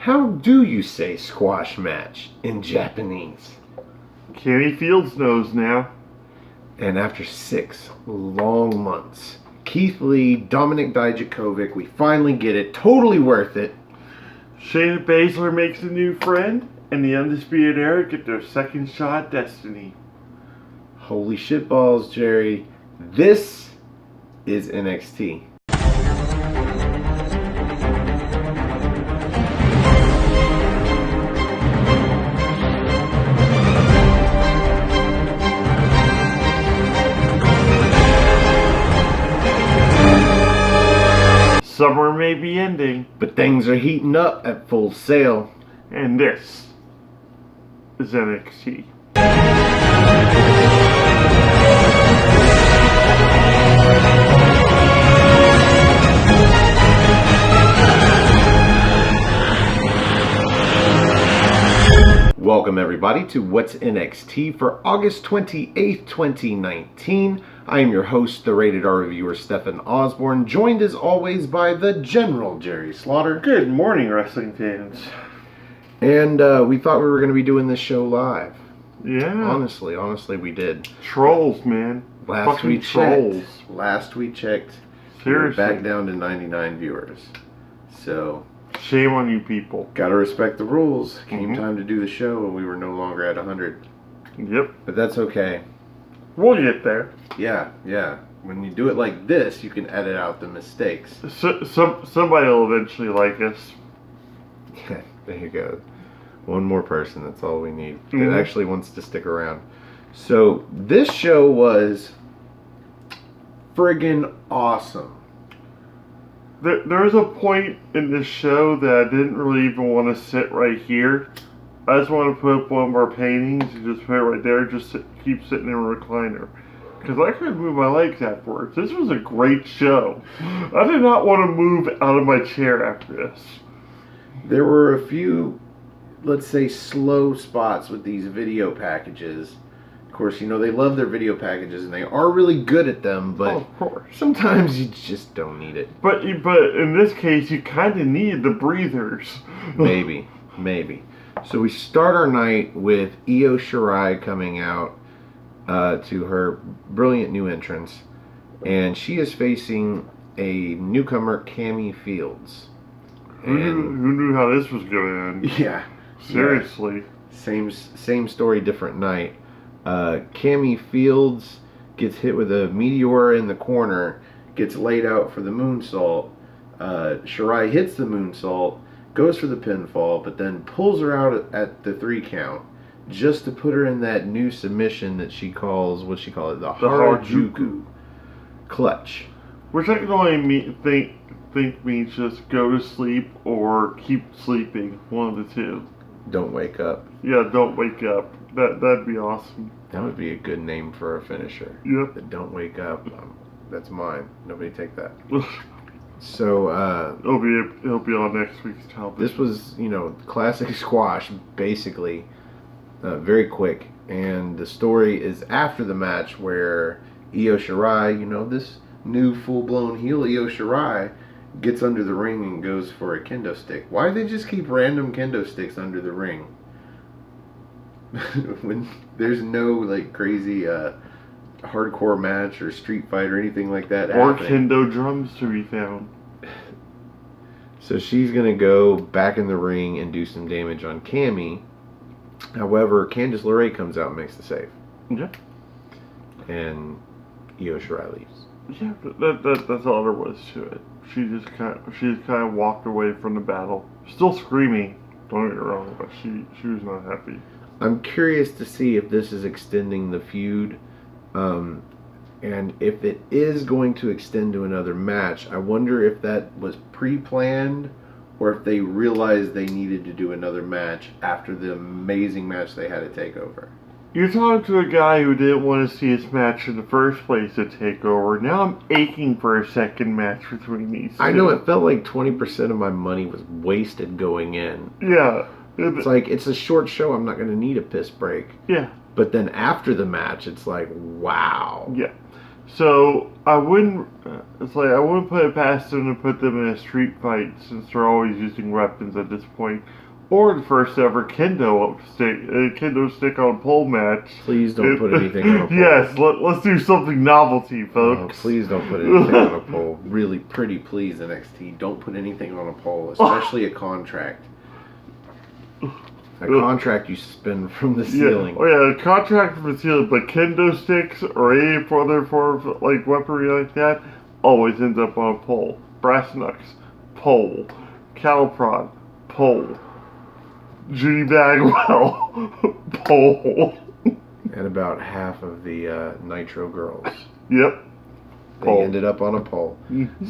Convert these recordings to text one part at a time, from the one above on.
How do you say squash match in Japanese? Kenny Fields knows now. And after 6 long months, Keith Lee, Dominic Dijakovic, we finally get it. Totally worth it. Shayna Baszler makes a new friend, and the Undisputed Era get their second shot at destiny. Holy shitballs, Jerry. This is NXT. Summer may be ending, But things are heating up at full sail. and this is NXT. Welcome everybody to What's NXT for August 28th, 2019. I am your host, the Rated R reviewer, Stefan Osborne, joined as always by the General Jerry Slaughter. Good morning, wrestling fans. And we thought we were going to be doing this show live. Yeah. Honestly, we did. Trolls, man. Last Fucking we trolls. checked, we were Seriously. back down to 99 viewers. So, Shame on you people. gotta respect the rules. Came Mhm. time to do the show and we were no longer at 100. Yep. But that's okay. We'll get there. Yeah. When you do it like this, you can edit out the mistakes. Somebody will eventually like us. Yeah, there you go. One more person, that's all we need. Mhm. That actually wants to stick around. So, this show was friggin' awesome. There's a point in this show that I didn't really even want to sit right here. I just want to put up one of our paintings and just put it right there. Just keep sitting in a recliner. Because I couldn't move my legs afterwards. This was a great show. I did not want to move out of my chair after this. There were a few, let's say, slow spots with these video packages. Of course, you know, they love their video packages and they are really good at them, but Of course. sometimes you just don't need it. But in this case, you kind of needed the breathers. Maybe. So we start our night with Io Shirai coming out to her brilliant new entrance, and she is facing a newcomer, Cammy Fields. Who knew how this was going to end? Yeah. Seriously. Same story, different night. Cammy Fields gets hit with a meteor in the corner, gets laid out for the moonsault. Shirai hits the moonsault, goes for the pinfall, but then pulls her out at the 3 count just to put her in that new submission that she calls, what's she call it? The Harajuku clutch. Which I can only think means just go to sleep or keep sleeping. One of the two. Don't wake up. Yeah, don't wake up. That'd be awesome. That would be a good name for a finisher. Yep. The Don't Wake Up. That's mine. Nobody take that. So, It'll be on next week's television. this was, classic squash, basically. Very quick. And the story is after the match where Io Shirai, this new full-blown heel Io Shirai, gets under the ring and goes for a kendo stick. Why do they just keep random kendo sticks under the ring? When there's no, crazy hardcore match or street fight or anything like that Or happening. kendo drums to be found. So she's going to go back in the ring and do some damage on Cammy. However, Candice LeRae comes out and makes the save. Yeah. And Io Shirai leaves. Yeah, that's all there was to it. She just kind of walked away from the battle, still screaming. Don't get me wrong, but she was not happy. I'm curious to see if this is extending the feud. And if it is going to extend to another match, I wonder if that was pre-planned or if they realized they needed to do another match after the amazing match they had at TakeOver. You're talking to a guy who didn't want to see his match in the first place at TakeOver. Now I'm aching for a second match between these two. I know it felt like 20% of my money was wasted going in. Yeah. It's like, it's a short show, I'm not going to need a piss break. Yeah. But then after the match, it's like, wow. Yeah. So I wouldn't. It's like I wouldn't put it past them to put them in a street fight since they're always using weapons at this point, or the first ever kendo stick on pole match. Please don't put anything on a pole. Yes, let's do something novelty, folks. Oh, please don't put anything on a pole. Really, pretty please, NXT. Don't put anything on a pole, especially a contract. A contract you suspend from the ceiling. A contract from the ceiling, but kendo sticks or any other form of like weaponry like that always ends up on a pole. Brass knucks, pole. Cattle prod, pole. Judy Bagwell, pole. And about half of the Nitro girls. Yep. They ended up on a pole.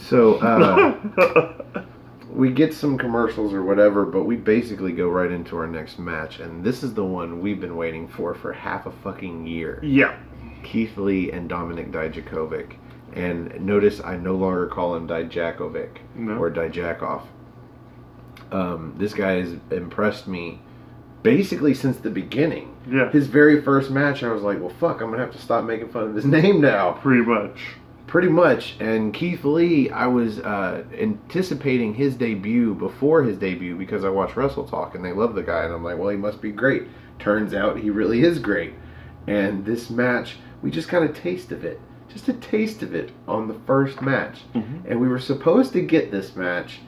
So, we get some commercials or whatever, but we basically go right into our next match, and this is the one we've been waiting for half a fucking year. Yeah. Keith Lee and Dominik Dijakovic. And notice I no longer call him Dijakovic or Dijakoff. This guy has impressed me basically since the beginning. Yeah. His very first match, I was like, well, fuck, I'm going to have to stop making fun of his name now. Pretty much. And Keith Lee, I was anticipating his debut before his debut because I watch Wrestle Talk and they love the guy. And I'm like, well, he must be great. Turns out he really is great. And this match, we just got a taste of it. Just a taste of it on the first match. Mm-hmm. And we were supposed to get this match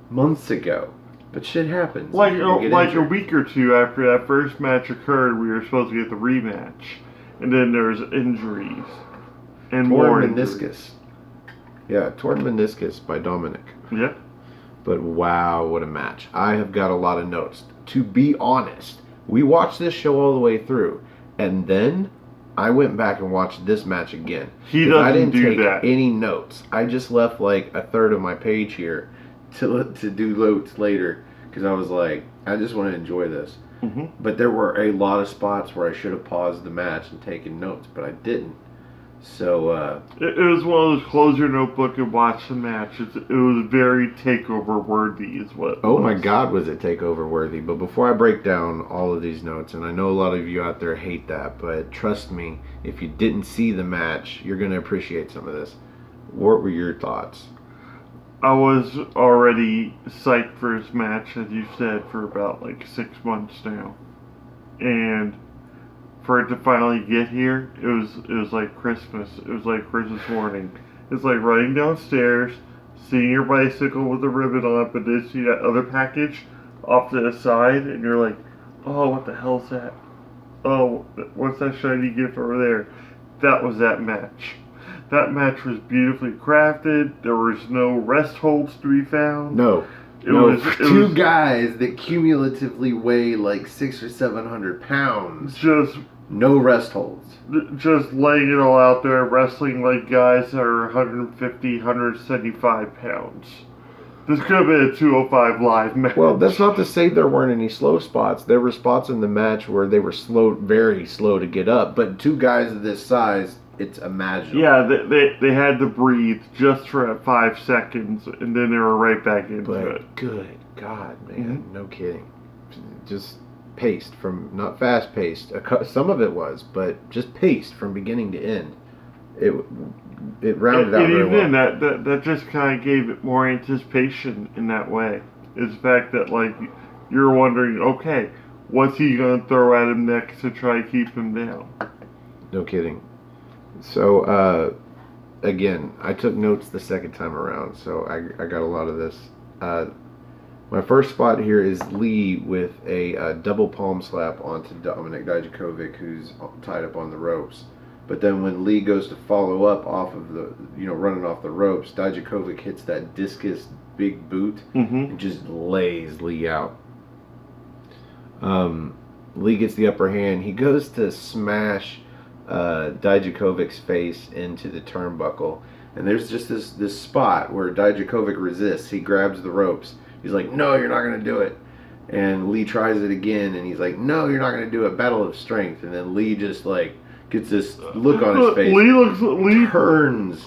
months ago. But shit happens. Like a week or two after that first match occurred, we were supposed to get the rematch. And then there's injuries. And torn meniscus. Yeah, torn meniscus by Dominik. Yeah. But wow, what a match. I have got a lot of notes. To be honest, we watched this show all the way through. And then I went back and watched this match again. I didn't take that. any notes. I just left like a third of my page here to do notes later. Because I was like, I just want to enjoy this. Mm-hmm. But there were a lot of spots where I should have paused the match and taken notes. But I didn't. So, it was one of those close your notebook and watch the match. It was very takeover worthy, is what. Oh my God, was it takeover worthy? But before I break down all of these notes, and I know a lot of you out there hate that, but trust me, if you didn't see the match, you're going to appreciate some of this. What were your thoughts? I was already psyched for this match, as you said, for about like 6 months now, and for it to finally get here, it was like Christmas. It was like Christmas morning. It's like riding downstairs, seeing your bicycle with a ribbon on it, but then see that other package off to the side, and you're like, oh, what the hell's that? Oh, what's that shiny gift over there? That was that match. That match was beautifully crafted. There was no rest holds to be found. No. It was two guys that cumulatively weigh like 600 or 700 pounds. Just no rest holds. Just laying it all out there, wrestling like guys that are 150, 175 pounds. This could have been a 205 live match. Well, that's not to say there weren't any slow spots. There were spots in the match where they were slow, very slow to get up. But two guys of this size, it's imaginable. Yeah, they had to breathe just for 5 seconds, and then they were right back into it. Good God, man, no kidding. Just paced from, not fast paced. Some of it was, but just paced from beginning to end. It rounded out very well. And even that just kind of gave it more anticipation in that way. Is the fact that like you're wondering, okay, what's he gonna throw at him next to try to keep him down? No kidding. So again, I took notes the second time around, so I got a lot of this. My first spot here is Lee with a double palm slap onto Dominik Dijakovic, who's tied up on the ropes. But then when Lee goes to follow up off of the, running off the ropes, Dijakovic hits that discus big boot and just lays Lee out. Lee gets the upper hand. He goes to smash Dijakovic's face into the turnbuckle. And there's just this spot where Dijakovic resists. He grabs the ropes. He's like, no, you're not going to do it. And Lee tries it again, and he's like, no, you're not going to do it. Battle of strength. And then Lee just, gets this look on his face. Lee turns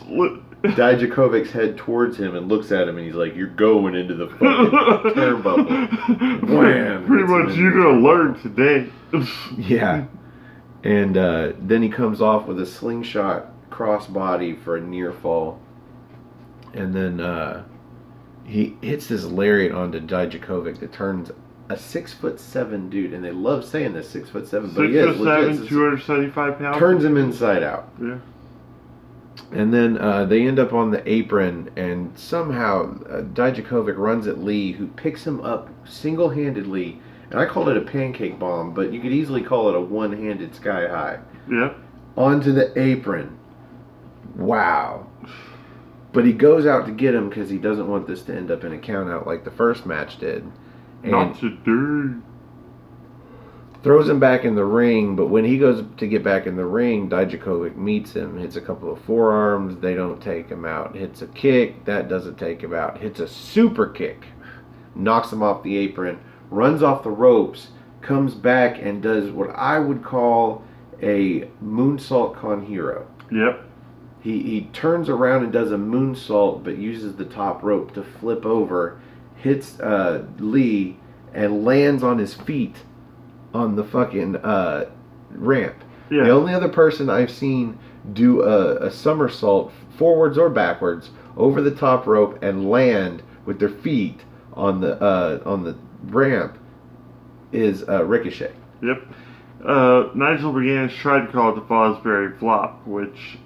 Dijakovic's head towards him and looks at him, and he's like, you're going into the fucking turnbuckle. Wham! Pretty much, you're going to learn today. Yeah. And then he comes off with a slingshot crossbody for a near fall. And then he hits this lariat onto Dijakovic that turns a 6'7" dude, and they love saying this 6'7", but he is 6'7", 275 pounds. Turns him inside out. Yeah. And then they end up on the apron, and somehow Dijakovic runs at Lee, who picks him up single-handedly. And I called it a pancake bomb, but you could easily call it a one-handed sky high. Yeah. Onto the apron. Wow. But he goes out to get him because he doesn't want this to end up in a count-out like the first match did. And not today. Throws him back in the ring, but when he goes to get back in the ring, Dijakovic meets him, hits a couple of forearms, they don't take him out. Hits a kick, that doesn't take him out. Hits a super kick, knocks him off the apron, runs off the ropes, comes back and does what I would call a moonsault con hero. Yep. He turns around and does a moonsault, but uses the top rope to flip over, hits Lee, and lands on his feet on the fucking ramp. Yeah. The only other person I've seen do a somersault forwards or backwards over the top rope and land with their feet on the ramp is Ricochet. Yep. Nigel McGuinness tried to call it the Fosbury flop, which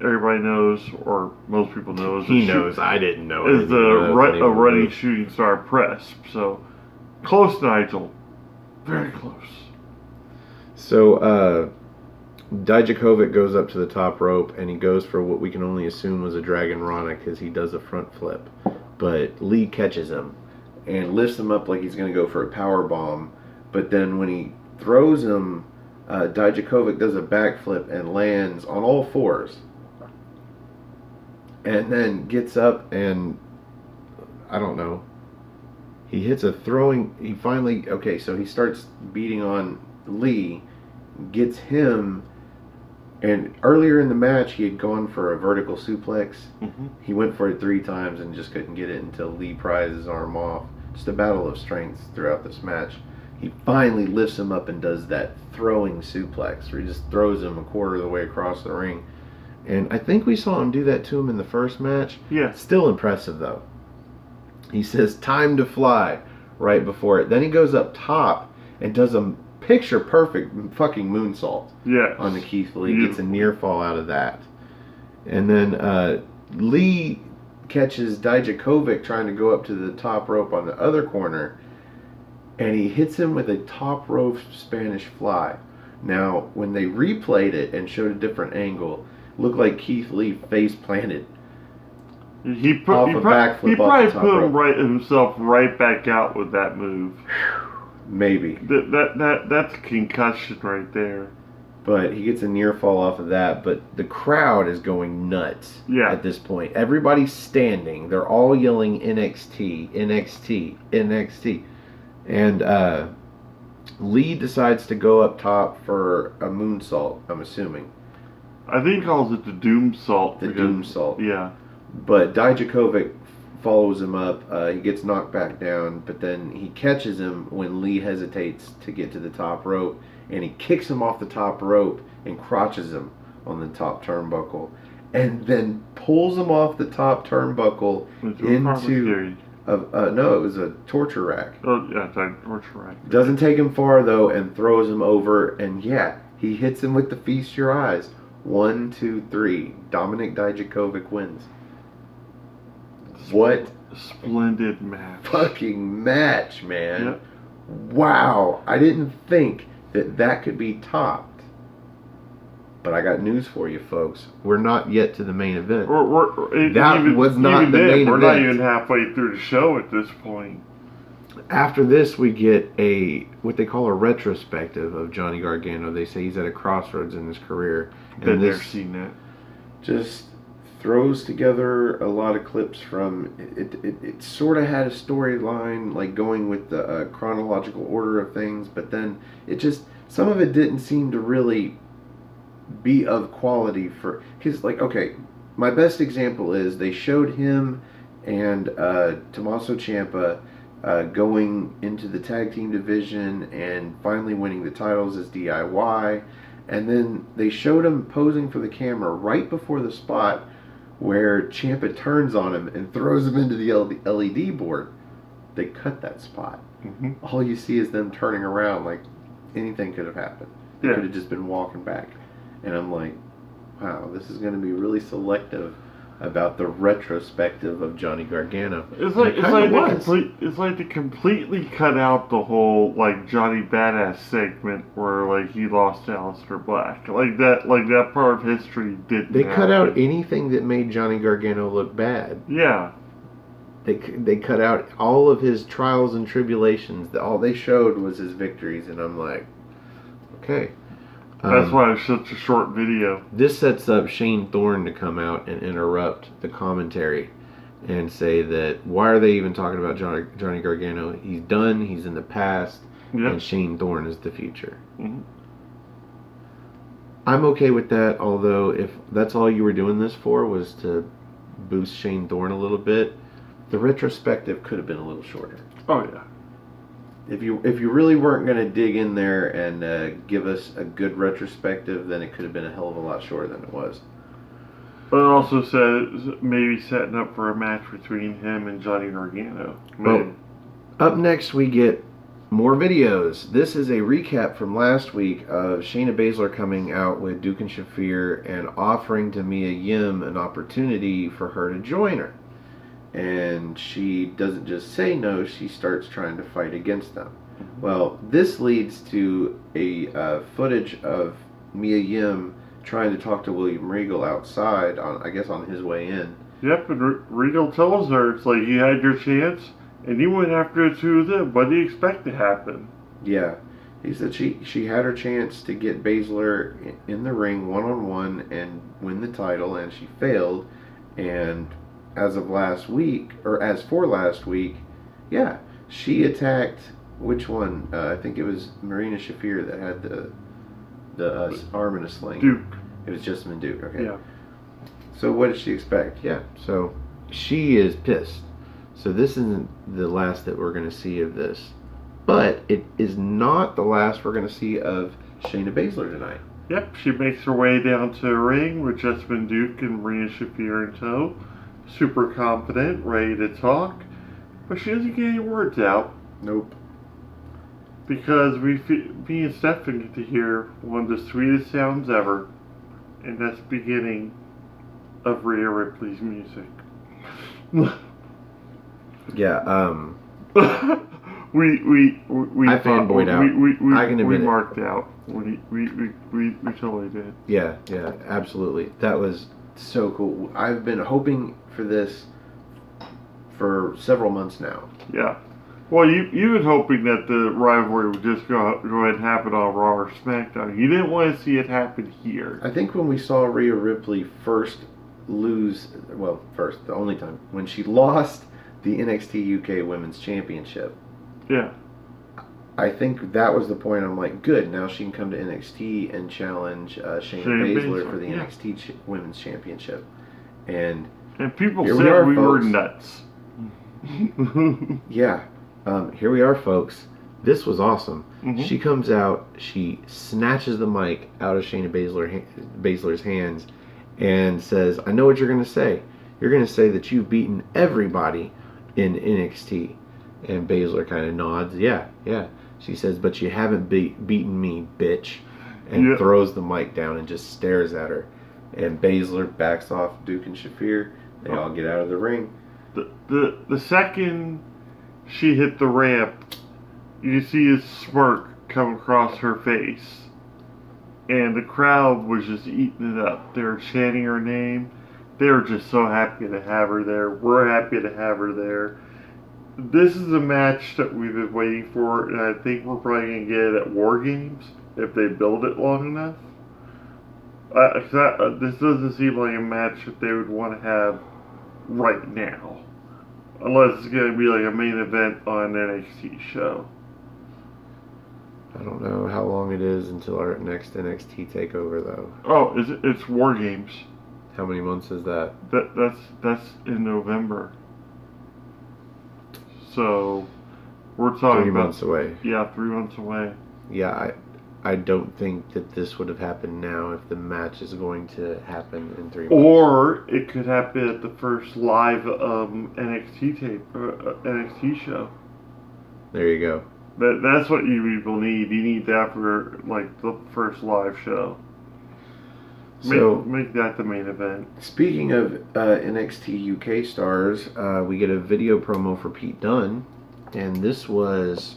everybody knows, or most people know. He knows. I didn't know. Is a running shooting star press. So close, Nigel. Very close. So Dijakovic goes up to the top rope and he goes for what we can only assume was a Dragon Rana because he does a front flip. But Lee catches him and lifts him up like he's going to go for a power bomb. But then when he throws him, Dijakovic does a backflip and lands on all fours. And then gets up and, I don't know, he hits a throwing, he finally, okay, so he starts beating on Lee, gets him, and earlier in the match he had gone for a vertical suplex. Mm-hmm. He went for it 3 times and just couldn't get it until Lee pries his arm off. Just a battle of strengths throughout this match. He finally lifts him up and does that throwing suplex, where he just throws him a quarter of the way across the ring. And I think we saw him do that to him in the first match. Yeah. Still impressive, though. He says, "Time to fly," right before it. Then he goes up top and does a picture-perfect fucking moonsault. Yeah. On the Keith Lee. Gets a near fall out of that. And then Lee catches Dijakovic trying to go up to the top rope on the other corner, and he hits him with a top rope Spanish fly. Now, when they replayed it and showed a different angle, it looked like Keith Lee face planted. He probably put himself right back out with that move. Maybe. That's a concussion right there. But he gets a near fall off of that. But the crowd is going nuts at this point. Everybody's standing. They're all yelling NXT, NXT, NXT. And Lee decides to go up top for a moonsault, I'm assuming. I think he calls it the Doom Salt. The Doom Salt. Yeah. But Dijakovic follows him up. He gets knocked back down, but then he catches him when Lee hesitates to get to the top rope, and he kicks him off the top rope and crotches him on the top turnbuckle, and then pulls him off the top turnbuckle into no, it was a torture rack. Oh yeah, it's a torture rack. Doesn't take him far though, and throws him over, and he hits him with the Feast Your Eyes. 1, 2, 3. Dominic Dijakovic wins. What splendid match. Fucking match, man. Yep. Wow. I didn't think that could be topped. But I got news for you, folks. We're not yet to the main event. That was not the main event. We're not even halfway through the show at this point. After this, we get what they call a retrospective of Johnny Gargano. They say he's at a crossroads in his career. I've never seen that. Just throws together a lot of clips from it sort of had a storyline, like going with the chronological order of things, but then some of it didn't seem to really be of quality for, because my best example is they showed him and Tommaso Ciampa going into the tag team division and finally winning the titles as DIY, And then they showed him posing for the camera right before the spot where Ciampa turns on him and throws him into the LED board. They cut that spot. Mm-hmm. All you see is them turning around like anything could have happened. They Yeah. could have just been walking back. And I'm like, wow, this is going to be really selective about the retrospective of Johnny Gargano. It's And like it kinda was. it's like they completely cut out the whole like Johnny Badass segment where like he lost to Aleister Black. Like that part of history didn't They cut out happen. anything that made Johnny Gargano look bad. Yeah. They cut out all of his trials and tribulations. All they showed was his victories, and I'm like, okay. That's why it's such a short video. This sets up Shane Thorne to come out and interrupt the commentary and say that why are they even talking about Johnny Gargano? He's done. He's in the past, Yep. and Shane Thorne is the future. Mhm. I'm okay with that. Although if that's all you were doing this for was to boost Shane Thorne a little bit, the retrospective could have been a little shorter. Oh yeah. If you really weren't going to dig in there and give us a good retrospective, then it could have been a hell of a lot shorter than it was. But it also said maybe setting up for a match between him and Johnny Gargano. Well, up next we get more videos. This is a recap from last week of Shayna Baszler coming out with Duke and Shafir and offering to Mia Yim an opportunity for her to join her. And she doesn't just say no, she starts trying to fight against them. Well, this leads to a footage of Mia Yim trying to talk to William Regal outside, I guess on his way in. Yep, and Regal tells her, it's like, you had your chance, and you went after the two of them. What do you expect to happen? Yeah. He said she had her chance to get Baszler in the ring one-on-one and win the title, and she failed. And as for last week, yeah, she attacked, which one? I think it was Marina Shafir that had the arm in a sling. Duke. It was Jessamine Duke, okay. Yeah. So what did she expect? Yeah, so she is pissed. So this isn't the last that we're going to see of this. But it is not the last we're going to see of Shayna Baszler tonight. Yep, she makes her way down to the ring with Jessamine Duke and Marina Shafir in tow. Super confident, ready to talk. But she doesn't get any words out. Nope. Because me and Stefan get to hear one of the sweetest sounds ever. And that's the beginning of Rhea Ripley's music. Yeah, we I fanboyed out. I can admit we it. marked out. We totally did. Yeah, absolutely. That was so cool. I've been hoping for this for several months now. Yeah. Well, you've been hoping that the rivalry would just go ahead and happen on Raw or SmackDown. You didn't want to see it happen here. I think when we saw Rhea Ripley first lose, the only time, when she lost the NXT UK Women's Championship, Yeah. I think that was the point. I'm like, good, now she can come to NXT and challenge Shayna Baszler for the yeah. NXT Women's Championship. And people here said we are, we were folks. nuts. yeah, here we are, folks. This was awesome. Mhm. She comes out, she snatches the mic out of Shayna Baszler's hands and says, I know what you're going to say. You're going to say that you've beaten everybody in NXT. And Baszler kind of nods. Yeah. She says, but you haven't beaten me, bitch. And Yep. throws the mic down and just stares at her. And Baszler backs off Duke and Shafir. They all get out of the ring. The second she hit the ramp, you see a smirk come across her face. And the crowd was just eating it up. They were chanting her name. They were just so happy to have her there. We're happy to have her there. This is a match that we've been waiting for, and I think we're probably going to get it at War Games if they build it long enough. This doesn't seem like a match that they would want to have right now. Unless it's going to be like a main event on an NXT show. I don't know how long it is until our next NXT takeover, though. Oh, it's War Games. How many months is that? That's in November. So we're talking 3 about, months away. Yeah, 3 months away. Yeah, I don't think that this would have happened now if the match is going to happen in 3 months. Or it could happen at the first live NXT tape, NXT show. There you go. That's what you people need. You need that for like the first live show. Make that the main event. Speaking of NXT UK stars, we get a video promo for Pete Dunne, and this was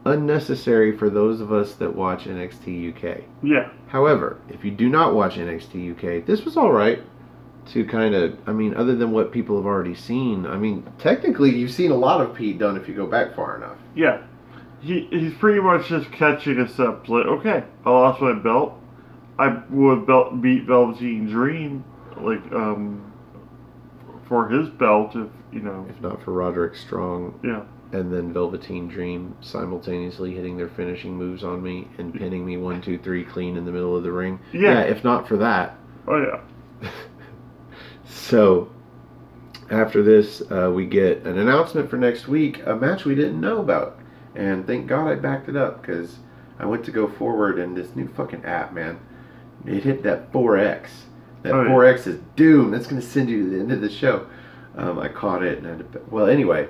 unnecessary for those of us that watch NXT UK. Yeah. However, if you do not watch NXT UK, this was all right to kind of, I mean, other than what people have already seen. I mean, technically, you've seen a lot of Pete Dunne if you go back far enough. Yeah. He's pretty much just catching us up. Like, okay, I lost my belt. I would beat Velveteen Dream, like, for his belt, If not for Roderick Strong. Yeah. And then Velveteen Dream simultaneously hitting their finishing moves on me and pinning me 1, 2, 3 clean in the middle of the ring. Yeah. If not for that. Oh, yeah. So, after this, we get an announcement for next week, a match we didn't know about. And thank God I backed it up, because I went to go forward and this new fucking app, man, it hit that 4X. That 4X is doomed. That's going to send you to the end of the show. I caught it. Well, anyway,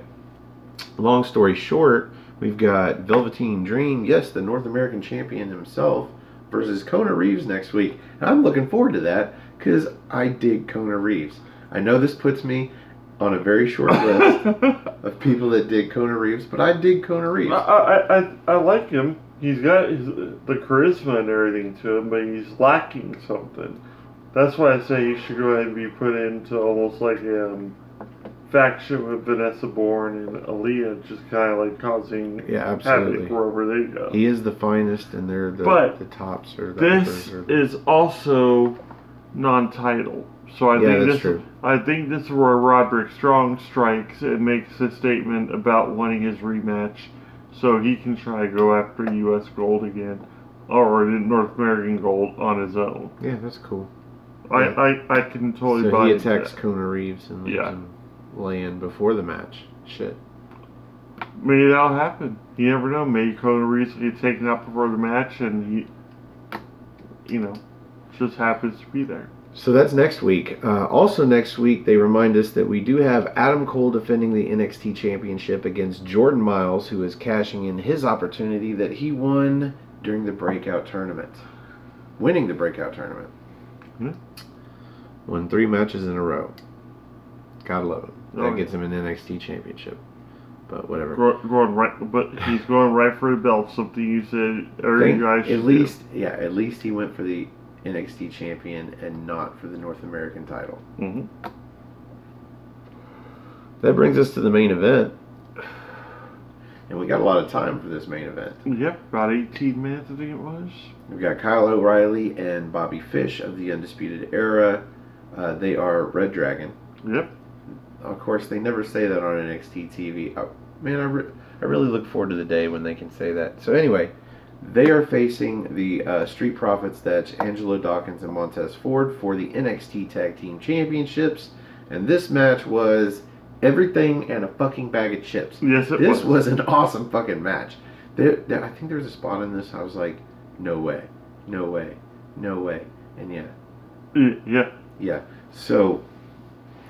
long story short, we've got Velveteen Dream, yes, the North American champion himself, versus Kona Reeves next week. And I'm looking forward to that, because I dig Kona Reeves. I know this puts me on a very short list of people that dig Kona Reeves, but I dig Kona Reeves. I like him. He's got the charisma and everything to him, but he's lacking something. That's why I say he should go ahead and be put into almost like a faction with Vanessa Bourne and Aaliyah, just kind of like causing havoc wherever they go. He is the finest, and they're the tops. Or this is also non-title. So I think this is where Roderick Strong strikes and makes a statement about wanting his rematch, so he can try to go after U.S. gold again, or North American gold on his own. Yeah, that's cool. I can totally buy that. So he attacks Kona Reeves and leaves him laying before the match. Shit. Maybe that'll happen. You never know. Maybe Kona Reeves will get taken out before the match, and he, just happens to be there. So that's next week. Also next week, they remind us that we do have Adam Cole defending the NXT Championship against Jordan Miles, who is cashing in his opportunity that he won during the Breakout Tournament. Winning the Breakout Tournament. Won 3 matches in a row. Gotta love him. That gets him an NXT Championship. But whatever. But he's going right for the belt. Something you said earlier. At least he went for the NXT champion and not for the North American title. Mm-hmm. That brings us to the main event. And we got a lot of time for this main event. Yep, about 18 minutes I think it was. We've got Kyle O'Reilly and Bobby Fish of the Undisputed Era. They are Red Dragon. Yep. Of course, they never say that on NXT TV. Man, I really look forward to the day when they can say that. So anyway, they are facing the Street Profits, that's Angelo Dawkins and Montez Ford, for the NXT Tag Team Championships. And this match was everything and a fucking bag of chips. Yes, it was. This was an awesome fucking match. I think there was a spot in this I was like, no way, no way, no way. And yeah. Yeah. So,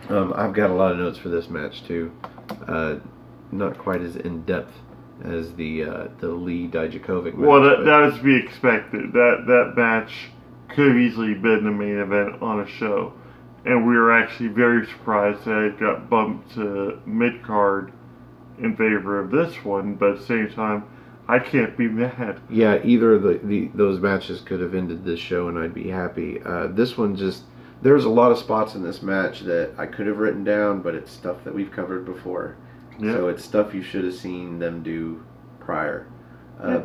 I've got a lot of notes for this match too. Not quite as in depth as the Lee Dijakovic match. Well, that is to be expected. That match could have easily been the main event on a show, and we were actually very surprised that it got bumped to mid card in favor of this one. But at the same time, I can't be mad. Yeah, either of those matches could have ended this show, and I'd be happy. This one just. There's a lot of spots in this match that I could have written down, but it's stuff that we've covered before. Yeah. So it's stuff you should have seen them do prior.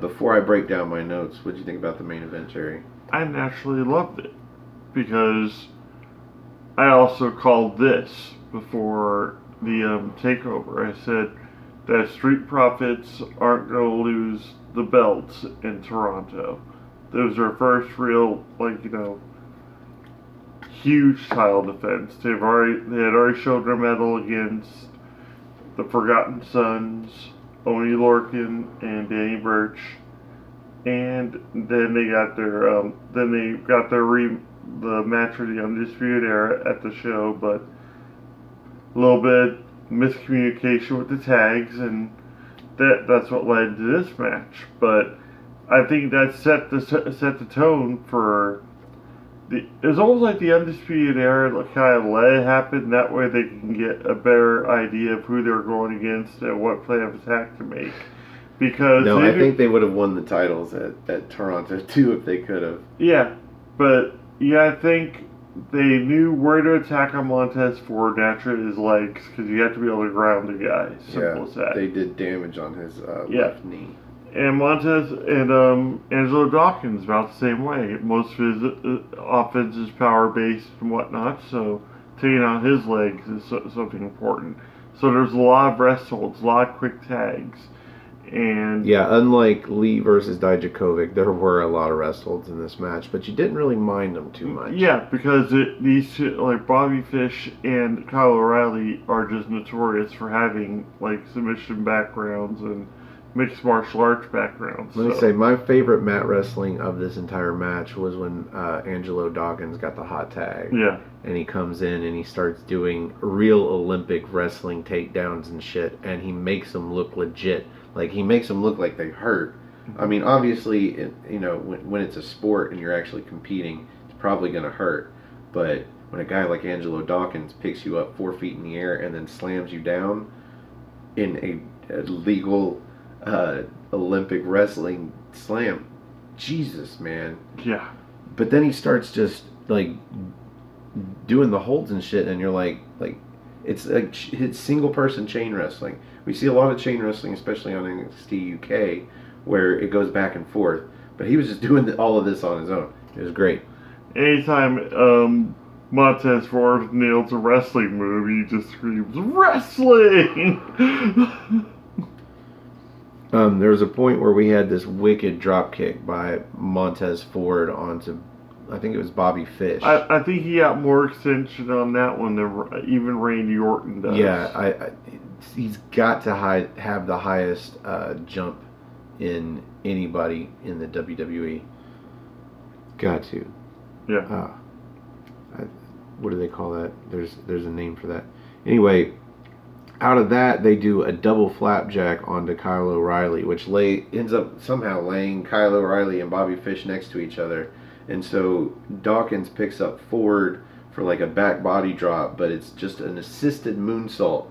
Before I break down my notes, what did you think about the main event, Jerry? I naturally loved it, because I also called this before the takeover. I said that Street Profits aren't going to lose the belts in Toronto. Those are first real, huge title defense. They had already showed their medal against the Forgotten Sons, Oney Lorcan, and Danny Burch. and then they got the match for the Undisputed Era at the show, but a little bit miscommunication with the tags, and that's what led to this match. But I think that set the tone for it was almost like the Undisputed Era kind of let it happen. That way they can get a better idea of who they're going against and what plan of attack to make. Because no, I think they would have won the titles at Toronto too if they could have. Yeah, but I think they knew where to attack on Montez Ford naturally his legs because you have to be able to ground the guy. Simple as that. They did damage on his left knee. And Montez and Angelo Dawkins about the same way. Most of his offense is power based and whatnot, so taking out his legs is something important. So there's a lot of rest holds, a lot of quick tags. And yeah, unlike Lee versus Dijakovic, there were a lot of rest holds in this match, but you didn't really mind them too much. Yeah, because these two, like Bobby Fish and Kyle O'Reilly, are just notorious for having like submission backgrounds and mixed martial arts backgrounds. Let me say, my favorite mat wrestling of this entire match was when Angelo Dawkins got the hot tag. Yeah. And he comes in and he starts doing real Olympic wrestling takedowns and shit, and he makes them look legit. Like, he makes them look like they hurt. I mean, obviously, when it's a sport and you're actually competing, it's probably going to hurt. But when a guy like Angelo Dawkins picks you up 4 feet in the air and then slams you down in a legal Olympic wrestling slam, Jesus, man. Yeah. But then he starts just, like, doing the holds and shit, and you're like it's like it's single-person chain wrestling. We see a lot of chain wrestling, especially on NXT UK, where it goes back and forth. But he was just doing all of this on his own. It was great. Anytime Montez Ford nails a wrestling move, he just screams, "Wrestling!" There was a point where we had this wicked drop kick by Montez Ford onto, I think it was Bobby Fish. I think he got more extension on that one than even Randy Orton does. Yeah, he's got to have the highest jump in anybody in the WWE. Got to. Yeah. What do they call that? There's a name for that. Anyway, out of that, they do a double flapjack onto Kyle O'Reilly, which ends up somehow laying Kyle O'Reilly and Bobby Fish next to each other. And so Dawkins picks up Ford for like a back body drop, but it's just an assisted moonsault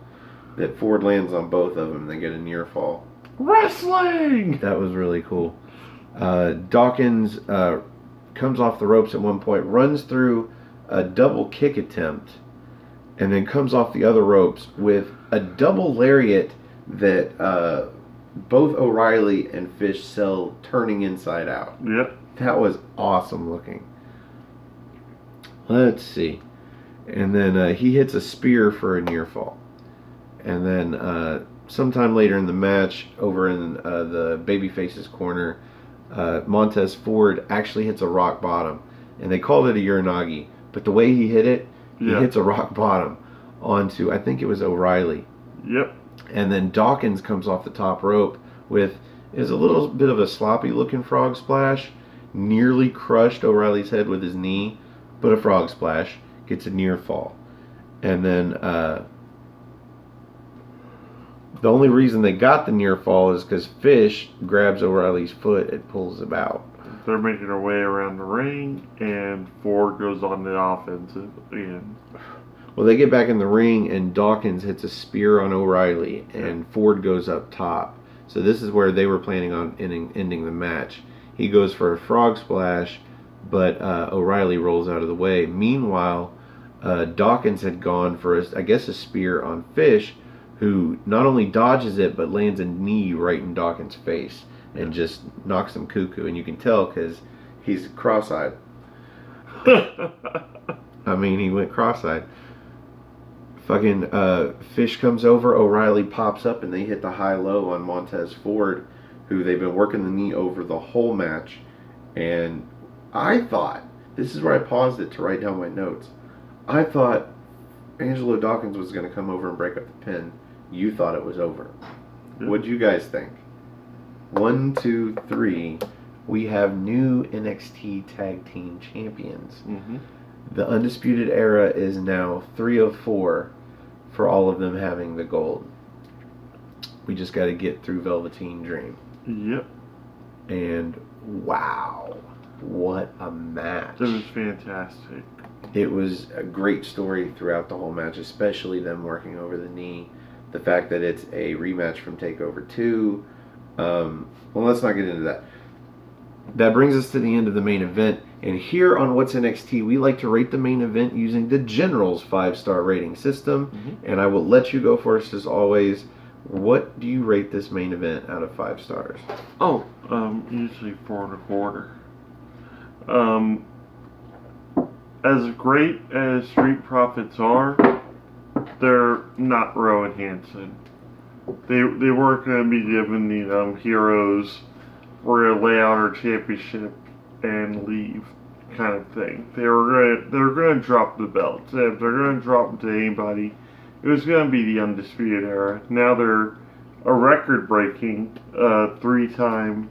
that Ford lands on both of them. They get a near fall. Wrestling! That was really cool. Dawkins comes off the ropes at one point, runs through a double kick attempt, and then comes off the other ropes with a double lariat that both O'Reilly and Fish sell turning inside out. Yep. That was awesome looking. Let's see. And then he hits a spear for a near fall. And then sometime later in the match, over in the babyface's corner, Montez Ford actually hits a rock bottom. And they called it a Uranagi. But the way he hit it, he hits a rock bottom onto, I think it was O'Reilly. Yep. And then Dawkins comes off the top rope with, is a little bit of a sloppy looking frog splash. Nearly crushed O'Reilly's head with his knee, but a frog splash, gets a near fall. And then the only reason they got the near fall is because Fish grabs O'Reilly's foot and pulls him out. They're making their way around the ring, and Ford goes on the offensive again. Well, they get back in the ring, and Dawkins hits a spear on O'Reilly, and Ford goes up top. So this is where they were planning on ending the match. He goes for a frog splash, but O'Reilly rolls out of the way. Meanwhile, Dawkins had gone for, a spear on Fish, who not only dodges it, but lands a knee right in Dawkins' face and just knocks him cuckoo. And you can tell because he's cross-eyed. I mean, he went cross-eyed. Fucking Fish comes over, O'Reilly pops up, and they hit the high-low on Montez Ford, who they've been working the knee over the whole match. And I thought, this is where I paused it to write down my notes, I thought Angelo Dawkins was going to come over and break up the pin. You thought it was over. What'd you guys think? 1, 2, 3. we have new NXT Tag Team Champions. Mm-hmm. The Undisputed Era is now 3 of 4 for all of them having the gold. We just got to get through Velveteen Dream. Yep. And wow, what a match. It was fantastic. It was a great story throughout the whole match, especially them working over the knee. The fact that it's a rematch from TakeOver 2. Well, let's not get into that. That brings us to the end of the main event. And here on What's NXT, we like to rate the main event using the General's 5-star rating system. Mm-hmm. And I will let you go first as always. What do you rate this main event out of 5 stars? Oh, usually 4.25. As great as Street Profits are, they're not Rowan Hansen. They weren't going to be given the heroes, we're going to lay out our championship and leave kind of thing. They're going to drop the belts. If they're going to drop them to anybody, it was going to be the Undisputed Era. Now they're a record-breaking 3-time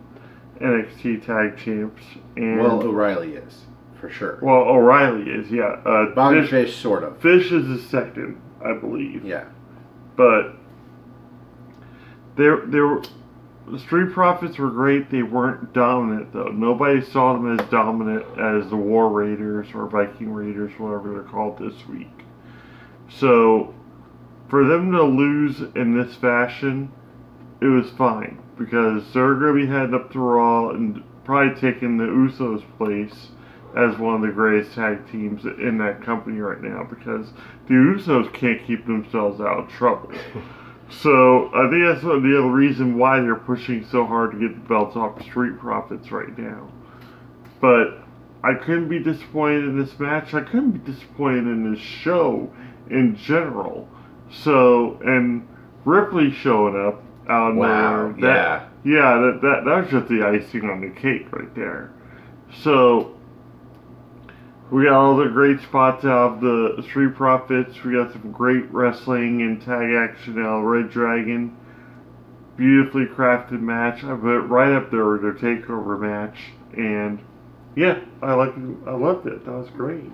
NXT Tag Champs. And Well, O'Reilly is, for sure. Well, O'Reilly is, yeah. Bobby Fish, sort of. Fish is the second, I believe. Yeah. But the Street Profits were great. They weren't dominant, though. Nobody saw them as dominant as the War Raiders or Viking Raiders, whatever they're called this week. So, for them to lose in this fashion, it was fine. Because they're going to be heading up to Raw and probably taking the Usos' place as one of the greatest tag teams in that company right now. Because the Usos can't keep themselves out of trouble. So, I think that's the other reason why they're pushing so hard to get the belts off Street Profits right now. But I couldn't be disappointed in this match. I couldn't be disappointed in this show in general. So, and Ripley showing up out of nowhere. That was just the icing on the cake right there. So, we got all the great spots out of the Street Profits. We got some great wrestling and tag action out of Red Dragon. Beautifully crafted match. I put it right up there with their TakeOver match. And yeah, I loved it. That was great.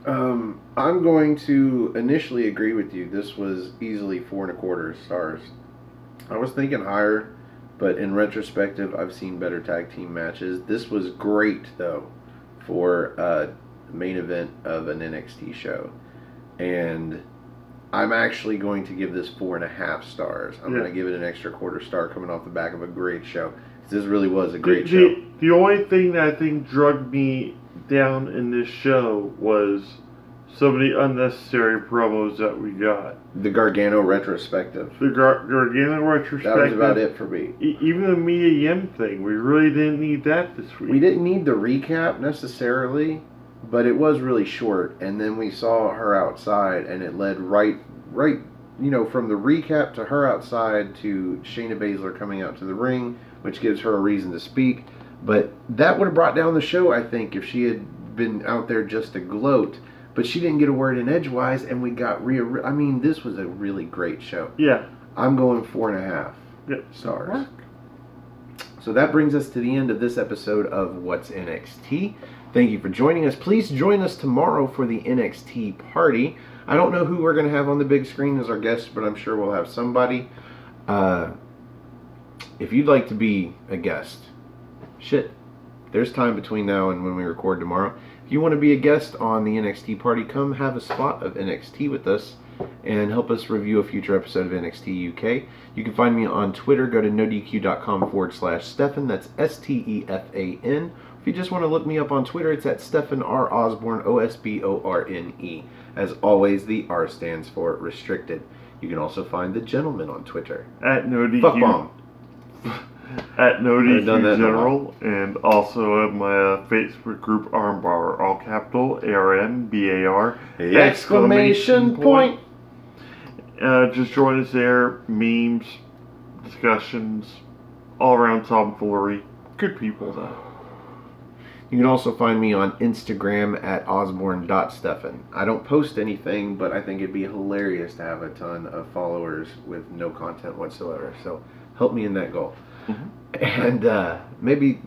I'm going to initially agree with you. This was easily 4.25 stars. I was thinking higher, but in retrospective, I've seen better tag team matches. This was great, though, for a main event of an NXT show. And I'm actually going to give this 4.5 stars. I'm going to give it an extra 1/4 star coming off the back of a great show. This really was a great show. The only thing that I think drugged me down in this show was some of the unnecessary promos that we got. The Gargano retrospective. The Gargano retrospective. That was about it for me. Even the Mia Yim thing, we really didn't need that this week. We didn't need the recap necessarily, but it was really short. And then we saw her outside, and it led right, from the recap to her outside to Shayna Baszler coming out to the ring, which gives her a reason to speak. But that would have brought down the show, I think, if she had been out there just to gloat. But she didn't get a word in edgewise, and we got this was a really great show. Yeah. I'm going 4.5 stars. So that brings us to the end of this episode of What's NXT. Thank you for joining us. Please join us tomorrow for the NXT party. I don't know who we're going to have on the big screen as our guest, but I'm sure we'll have somebody. If you'd like to be a guest, there's time between now and when we record tomorrow. If you want to be a guest on the NXT party, come have a spot of NXT with us and help us review a future episode of NXT UK. You can find me on Twitter. Go to nodq.com/Stefan. That's STEFAN. If you just want to look me up on Twitter, it's at Stefan R. Osborne, OSBORNE. As always, the R stands for restricted. You can also find the gentleman on Twitter. At NoDQ. Fuck bomb. At NoDQ General, and also at my Facebook group Armbar, all capital, ARMBAR, exclamation point. Just join us there. Memes, discussions, all around tomfoolery. Good people, though. You can also find me on Instagram at osborne.stefan. I don't post anything, but I think it'd be hilarious to have a ton of followers with no content whatsoever. So help me in that goal. Mm-hmm. And maybe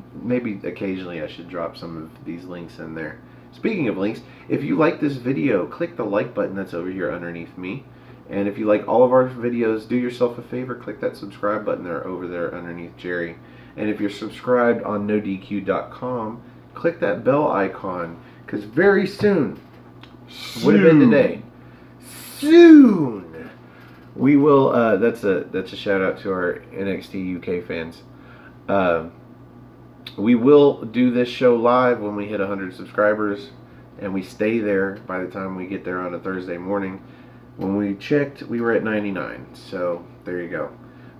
occasionally I should drop some of these links in there. Speaking of links, if you like this video, click the like button that's over here underneath me. And if you like all of our videos, do yourself a favor, click that subscribe button there over there underneath Jerry. And if you're subscribed on NoDQ.com, click that bell icon, because very soon, would have been today, soon, we will, that's a shout out to our NXT UK fans. We will do this show live when we hit 100 subscribers, and we stay there by the time we get there on a Thursday morning. When we checked, we were at 99, so there you go.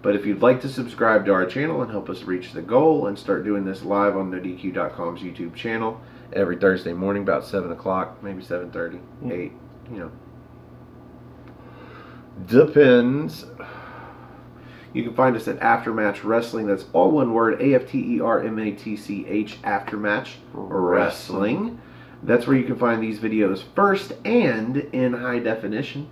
But if you'd like to subscribe to our channel and help us reach the goal and start doing this live on NoDQ.com's YouTube channel every Thursday morning about 7 o'clock, maybe 7:30, 8, you know. Depends. You can find us at Aftermatch Wrestling. That's all one word, AFTERMATCH, Aftermatch Wrestling. That's where you can find these videos first and in high definition.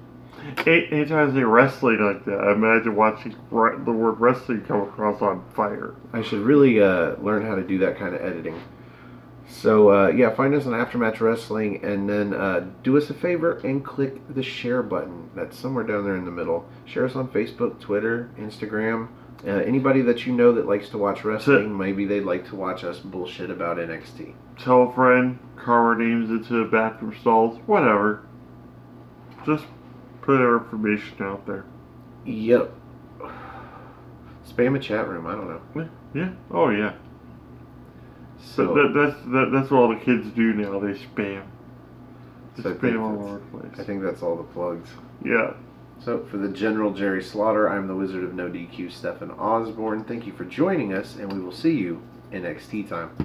Anytime I say wrestling like that, I imagine watching the word wrestling come across on fire. I should really learn how to do that kind of editing. So, yeah, find us on Aftermatch Wrestling, and then do us a favor and click the share button. That's somewhere down there in the middle. Share us on Facebook, Twitter, Instagram. Anybody that you know that likes to watch wrestling, maybe they'd like to watch us bullshit about NXT. Tell a friend, car names into bathroom stalls, whatever. Just put our information out there. Yep. Spam a chat room, I don't know. Yeah. Oh, yeah. So that's what all the kids do now. They spam. They spam all over the place. I think that's all the plugs. Yeah. So for the General Jerry Slaughter, I'm the Wizard of No DQ, Stefan Osborne. Thank you for joining us, and we will see you in NXT time.